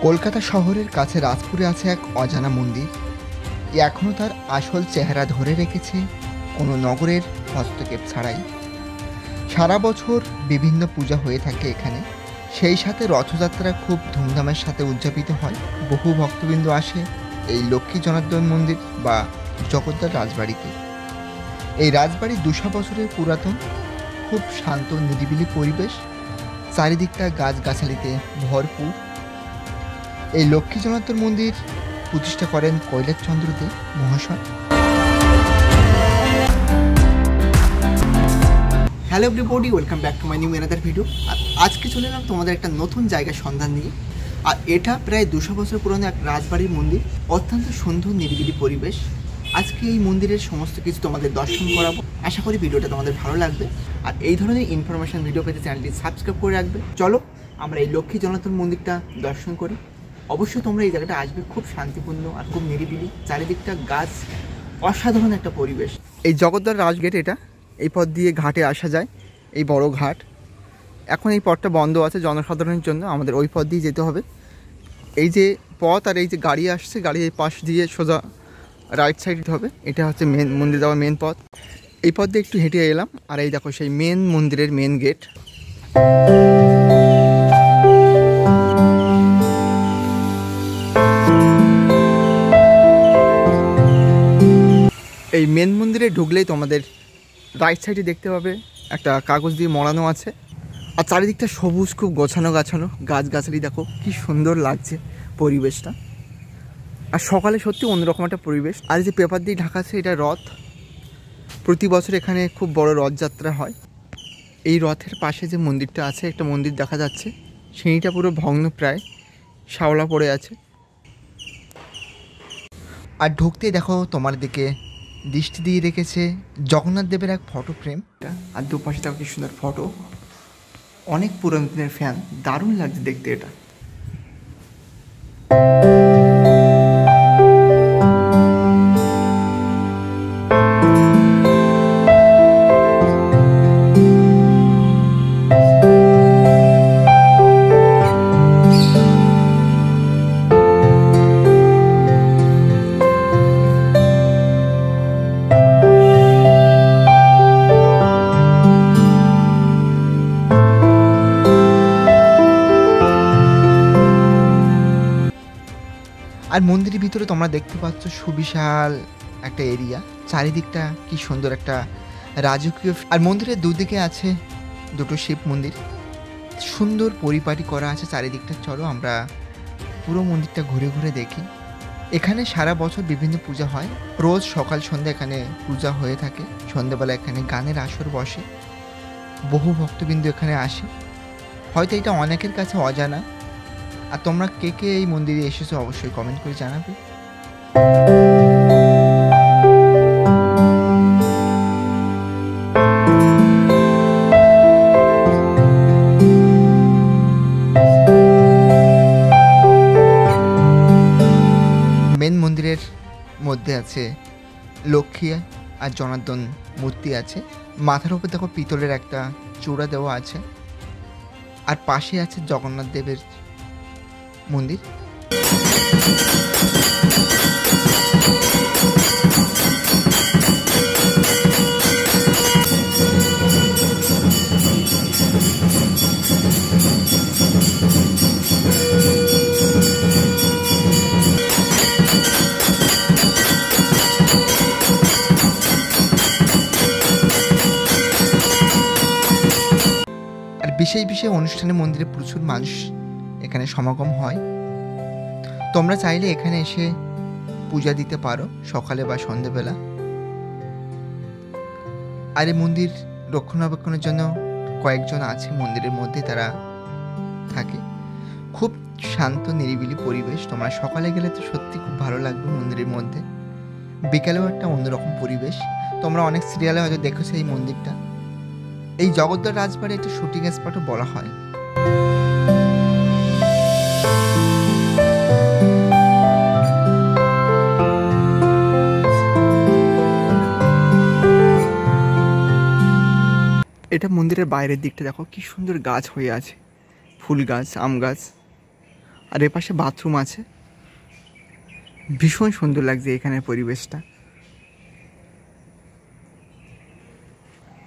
কলকাতা শহরের কাছে রাজপুরে আছে এক অজানা মন্দির। এখনও তার আসল চেহারা ধরে রেখেছে কোনো নগরের হস্তক্ষেপ ছাড়াই। সারা বছর বিভিন্ন পূজা হয়ে থাকে এখানে, সেই সাথে রথযাত্রা খুব ধুমধামের সাথে উদযাপিত হয়। বহু ভক্তবৃন্দ আসে এই লক্ষ্মী জনার্দন মন্দির বা জগদ্দার রাজবাড়িতে। এই রাজবাড়ি 200 বছরের পুরাতন, খুব শান্ত নিরিবিলি পরিবেশ, চারিদিকটা গাছগাছালিতে ভরপুর। এই লক্ষ্মী জনার্দন মন্দির প্রতিষ্ঠা করেন কৈলাসচন্দ্র দে মহাশয়। Hello everybody, welcome back to my new another video. আর আজকে চলে এলাম তোমাদের একটা নতুন জায়গার সন্ধান নিয়ে। আর এটা প্রায় 200 বছর পুরনো এক রাজবাড়ির মন্দির, অত্যন্ত সুন্দর নিরিবিলি পরিবেশ। আজকে এই মন্দিরের সমস্ত কিছু তোমাদের দর্শন করাবো। আশা করি ভিডিওটা তোমাদের ভালো লাগবে। আর এই ধরনের ইনফরমেশন ভিডিও পেতে চ্যানেলটি সাবস্ক্রাইব করে রাখবে। চলো আমরা এই লক্ষ্মী জনার্দন মন্দিরটা দর্শন করি। অবশ্যই তোমরা এই জায়গাটা আসবে, খুব শান্তিপূর্ণ আর খুব নিরিবিলি, চারিদিকটা গাছ, অসাধারণ একটা পরিবেশ। এই জগদ্দার রাজগেট, এটা এই পথ দিয়ে ঘাটে আসা যায়, এই বড় ঘাট। এখন এই পথটা বন্ধ আছে জনসাধারণের জন্য, আমাদের ওই পথ দিয়ে যেতে হবে। এই যে পথ আর এই যে গাড়ি আসছে, গাড়ি এই পাশ দিয়ে সোজা রাইট সাইড হবে। এটা হচ্ছে মেন মন্দির যাওয়ার মেন পথ। এই পথ দিয়ে একটু হেঁটে এলাম, আর এই দেখো সেই মেন মন্দিরের মেন গেট। এই মেন মন্দিরে ঢুকলেই তোমাদের রাইট সাইডে দেখতে পাবে একটা কাগজ দিয়ে মোড়ানো আছে, আর চারিদিকটা সবুজ, খুব গোছানো গাছানো, গাছগাছালি। দেখো কি সুন্দর লাগছে পরিবেশটা। আর সকালে সত্যি অন্যরকম একটা পরিবেশ। আর যে পেপার দিয়ে ঢাকা আছে, এটা রথ। প্রতি বছর এখানে খুব বড় রথযাত্রা হয়। এই রথের পাশে যে মন্দিরটা আছে, একটা মন্দির দেখা যাচ্ছে, সিঁড়িটা পুরো ভগ্ন, প্রায় শ্যাওলা পড়ে আছে। আর ঢুকতেই দেখো তোমার দিকে দৃষ্টি দিয়ে রেখেছে জগন্নাথ দেবের এক ফটো ফ্রেম। আর দুপাশে দেখো কি সুন্দর ফটো, অনেক পুরনো দিনের ফ্যান, দারুণ লাগছে দেখতে এটা। আর মন্দিরের ভিতরে তোমরা দেখতে পাচ্ছ সুবিশাল একটা এরিয়া, চারিদিকটা কি সুন্দর একটা রাজকীয়। আর মন্দিরের দুদিকে আছে দুটো শিব মন্দির, সুন্দর পরিপাটি করা আছে চারিদিকটা। চলো আমরা পুরো মন্দিরটা ঘুরে ঘুরে দেখি। এখানে সারা বছর বিভিন্ন পূজা হয়, রোজ সকাল সন্ধ্যা এখানে পূজা হয়ে থাকে। সন্ধ্যাবেলা এখানে গানের আসর বসে, বহু ভক্তবিন্দু এখানে আসে। হয়তো এটা অনেকের কাছে অজানা। আর তোমরা কে কে এই মন্দিরে এসেছো অবশ্যই কমেন্ট করে জানাবে। মেন মন্দিরের মধ্যে আছে লক্ষ্মী আর জনার্দন মূর্তি আছে। মাথার উপর দেখো পিতলের একটা চূড়া দেওয়া আছে। আর পাশে আছে জগন্নাথ দেবের মন্দির। আর বিশেষ বিশেষ অনুষ্ঠানে মন্দিরে প্রচুর মানুষ এখানে সমাগম হয়। তোমরা চাইলে এখানে এসে পূজা দিতে পারো সকালে বা সন্ধ্যেবেলা। আর এই মন্দির রক্ষণাবেক্ষণের জন্য কয়েকজন আছে মন্দিরের মধ্যে, তারা থাকে। খুব শান্ত নিরিবিলি পরিবেশ। তোমরা সকালে গেলে তো সত্যি খুব ভালো লাগবে মন্দিরের মধ্যে। বিকালেও একটা অন্যরকম পরিবেশ। তোমরা অনেক সিরিয়ালে হয়তো দেখেছো এই মন্দিরটা। এই জগদ্দার রাজবাড়ি একটা শুটিং স্পটও বলা হয়। এটা মন্দিরের বাইরের দিকটা, দেখো কি সুন্দর গাছ হয়ে আছে, ফুল গাছ, আম গাছ। আর এ পাশে বাথরুম আছে। ভীষণ সুন্দর লাগছে এখানের পরিবেশটা।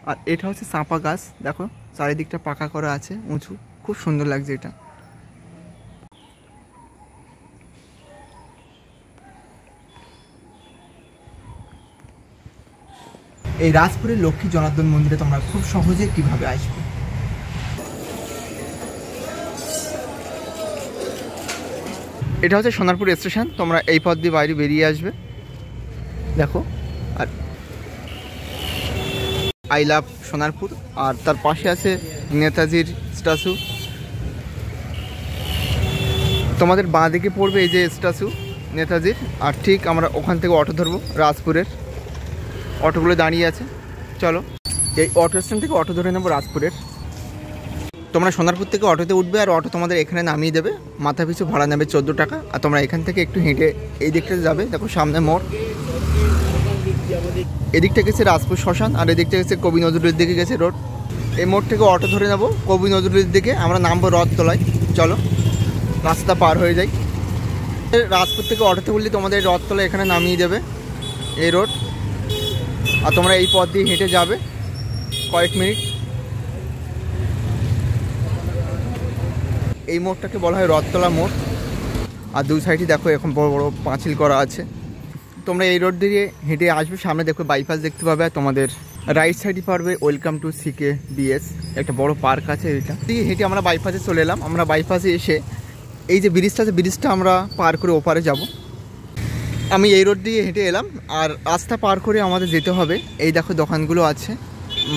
আর এটা হচ্ছে চাঁপা গাছ, দেখো চারিদিকটা পাকা করা আছে, উঁচু, খুব সুন্দর লাগছে এটা। এই রাজপুরের লক্ষ্মী জনার্দন মন্দিরে তোমরা খুব সহজে কিভাবে আসবে। এটা হচ্ছে সোনারপুর স্টেশন, তোমরা এই পথ দিয়ে বাইরে বেরিয়ে আসবে, দেখো। আর আই লাভ সোনারপুর, আর তার পাশে আছে নেতাজির স্ট্যাচু। তোমাদের বাঁ দিকে পড়বে এই যে স্ট্যাচু নেতাজির, আর ঠিক আমরা ওখান থেকে অটো ধরবো রাজপুরের। অটোগুলো দাঁড়িয়ে আছে, চলো এই অটো স্ট্যান্ড থেকে অটো ধরে নেবো রাজপুরের। তোমরা সোনারপুর থেকে অটোতে উঠবে, আর অটো তোমাদের এখানে নামিয়ে দেবে। মাথা পিছু ভাড়া নেবে 14 টাকা। আর তোমরা এখান থেকে একটু হেঁটে এই দিকটাতে যাবে, দেখো সামনে মোড়। এদিকটা গেছে রাজপুর শ্মশান, আর এদিকটা গেছে কবি নজরুলের দিকে গেছে রোড। এই মোড় থেকে অটো ধরে নেবো কবি নজরুলের দিকে, আমরা নামবো রথতলায়। চলো রাস্তা পার হয়ে যাই। রাজপুর থেকে অটোতে উঠলে তোমাদের রথতলা এখানে নামিয়ে দেবে এই রোড। আর তোমরা এই পথ দিয়ে হেঁটে যাবে কয়েক মিনিট। এই মোড়টাকে বলা হয় রথতলা মোড়। আর দুই সাইডে দেখো এখন বড় বড় পাঁচিল করা আছে। তোমরা এই রোড দিয়ে হেঁটে আসবে, সামনে দেখো বাইপাস দেখতে পাবে। আর তোমাদের রাইট সাইডে পারবে ওয়েলকাম টু সিকে বিএস, একটা বড় পার্ক আছে। এটা দিয়ে হেঁটে আমরা বাইপাসে চলে এলাম। আমরা বাইপাসে এসে এই যে ব্রিজটা আছে, ব্রিজটা আমরা পার করে ওপারে যাব। আমি এই রোড দিয়ে হেঁটে এলাম, আর রাস্তা পার করে আমাদের যেতে হবে। এই দেখো দোকানগুলো আছে,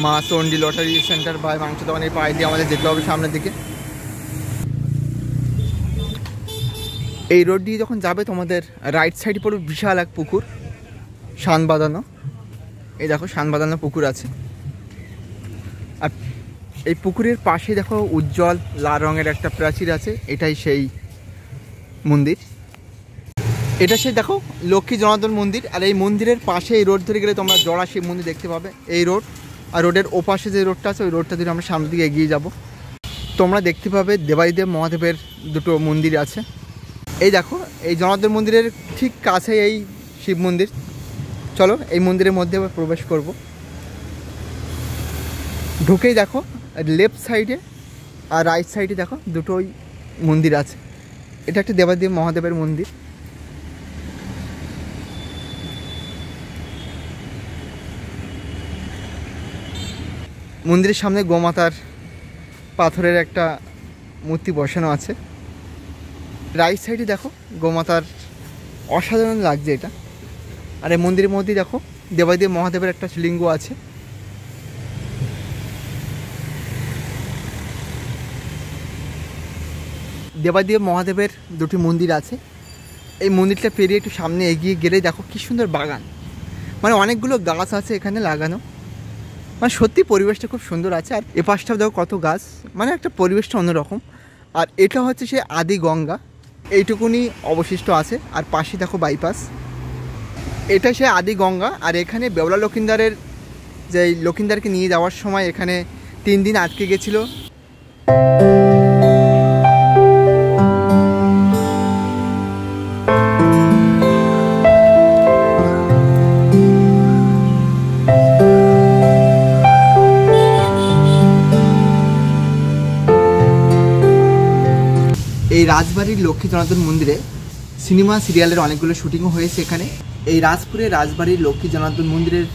মা চণ্ডী লটারি সেন্টার বা মাংস দোকানের পায়ে দিয়ে আমাদের যেতে হবে সামনের দিকে। এই রোড দিয়ে যখন যাবে তোমাদের রাইট সাইডে পড়বে বিশাল এক পুকুর, শান বাঁধানো। এই দেখো শান বাঁধানো পুকুর আছে। আর এই পুকুরের পাশে দেখো উজ্জ্বল লাল রঙের একটা প্রাচীর আছে, এটাই সেই মন্দির। এটা সেই দেখো লক্ষ্মী জনার্দন মন্দির। আর এই মন্দিরের পাশে এই রোড ধরে গেলে তোমরা জড়া শিব মন্দির দেখতে পাবে, এই রোড। আর রোডের ওপাশে যে রোডটা আছে, ওই রোডটা ধরে আমরা সামনের দিকে এগিয়ে যাব। তোমরা দেখতে পাবে দেবাদিদেব মহাদেবের দুটো মন্দির আছে। এই দেখো এই জনার্দন মন্দিরের ঠিক কাছে এই শিব মন্দির। চলো এই মন্দিরের মধ্যে আবার প্রবেশ করব। ঢুকেই দেখো লেফট সাইডে আর রাইট সাইডে দেখো দুটোই মন্দির আছে। এটা একটা দেবাদেব মহাদেবের মন্দির। মন্দিরের সামনে গোমাতার পাথরের একটা মূর্তি বসানো আছে। রাইট সাইডে দেখো গোমাতার, অসাধারণ লাগছে এটা। আর এই মন্দিরের মধ্যেই দেখো দেবাদেব মহাদেবের একটা শিবলিঙ্গ আছে। দেবাদেব মহাদেবের দুটি মন্দির আছে। এই মন্দিরটা পেরিয়ে একটু সামনে এগিয়ে গেলে দেখো কি সুন্দর বাগান, মানে অনেকগুলো গাছ আছে এখানে লাগানো। মানে সত্যি পরিবেশটা খুব সুন্দর আছে। আর এ পাশটাও দেখো কত গাছ, মানে একটা পরিবেশটা অন্যরকম। আর এটা হচ্ছে সে আদি গঙ্গা, এইটুকুনি অবশিষ্ট আছে। আর পাশে দেখো বাইপাস, এটা সে আদি গঙ্গা। আর এখানে বেওলা লক্ষিন্দারের, যে লক্ষিন্দারকে নিয়ে যাওয়ার সময় এখানে 3 দিন আটকে গেছিলো। এই রাজবাড়ির লক্ষ্মী জনার্দন মন্দিরে সিনেমা সিরিয়ালের অনেকগুলো শুটিংও হয়েছে এখানে। এই রাজপুরের রাজবাড়ির লক্ষ্মী জনার্দন মন্দিরের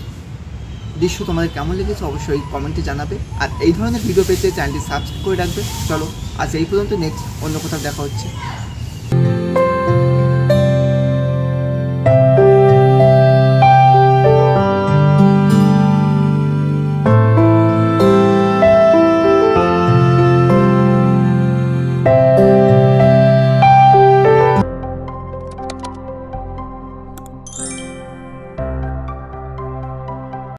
দৃশ্য তোমাদের কেমন লেগেছে অবশ্যই কমেন্টে জানাবে। আর এই ধরনের ভিডিও পেতে চ্যানেলটি সাবস্ক্রাইব করে রাখবে। চলো আজ এই পর্যন্ত, নেক্সট অন্য কোথাও দেখা হচ্ছে।